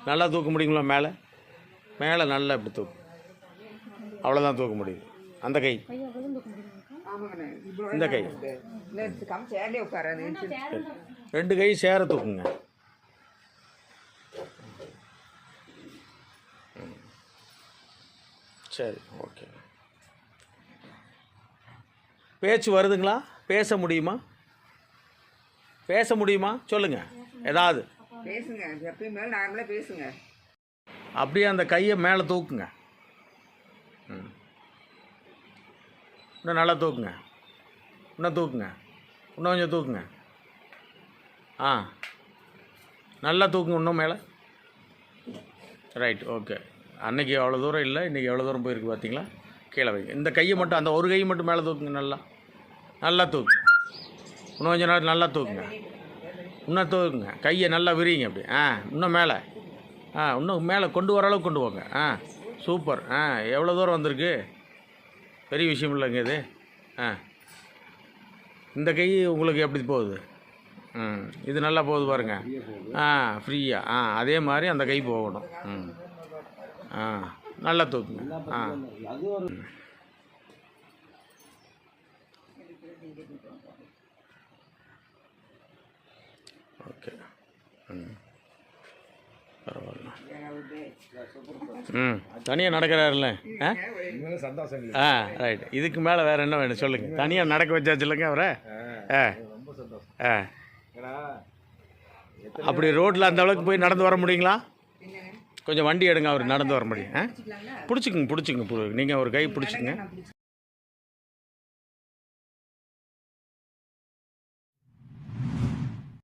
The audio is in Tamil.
நல்லா தூக்க முடியுங்களா? மேலே மேலே நல்லா இப்படி தூக்கு. அவ்வளோதான் தூக்க முடியுது. அந்த கை, இந்த கை, 2 கை சேர தூக்குங்க. சரி, ஓகே. பேச்சு வருதுங்களா? பேச முடியுமா? பேச முடியுமா? சொல்லுங்க ஏதாவது பேசுங்க. எப்பயும் மேலே நார்மலாக பேசுங்க. அப்படியே அந்த கையை மேலே தூக்குங்க. இன்னும் நல்லா தூக்குங்க. இன்னும் தூக்குங்க. இன்னும் கொஞ்சம் தூக்குங்க. ஆ, நல்லா தூக்குங்க. இன்னும் மேலே. Right, okay. அன்றைக்கி அவ்வளோ தூரம் இல்லை, இன்றைக்கி எவ்வளோ தூரம் போயிருக்கு பார்த்தீங்களா? கீழே வைங்க. இந்த கையை மட்டும், அந்த ஒரு கையை மட்டும் மேலே தூக்குங்க. நல்லா நல்லா தூக்குங்க. இன்னும் கொஞ்சம் நேரம் நல்லா தூக்குங்க. இன்னும் தூக்குங்க. கையை நல்லா விரிங்க அப்படி. இன்னும் மேலே. இன்னும் மேலே கொண்டு வர அளவுக்கு கொண்டு போங்க. சூப்பர். எவ்வளோ தூரம் வந்திருக்கு? பெரிய விஷயம் இல்லைங்க இது. இந்த கை உங்களுக்கு எப்படி போகுது? இது நல்லா போகுது பாருங்கள். ஃப்ரீயாக. அதே மாதிரி அந்த கை போகணும். நல்லா தூக்குங்க. ஓகே. பரவாயில்ல. தனியாக நடக்கிறாருல்ல? ரைட். இதுக்கு மேலே வேறு என்ன வேணும் சொல்லுங்கள். தனியாக நடக்க வச்சாச்சு இல்லைங்க அவரை? அப்படி ரோட்டில் அந்த அளவுக்கு போய் நடந்து வர முடியுங்களா? கொஞ்சம் வண்டி எடுங்க, அவர் நடந்து வர முடியும். பிடிச்சிக்குங்க. நீங்கள் ஒரு கை பிடிச்சிக்குங்க.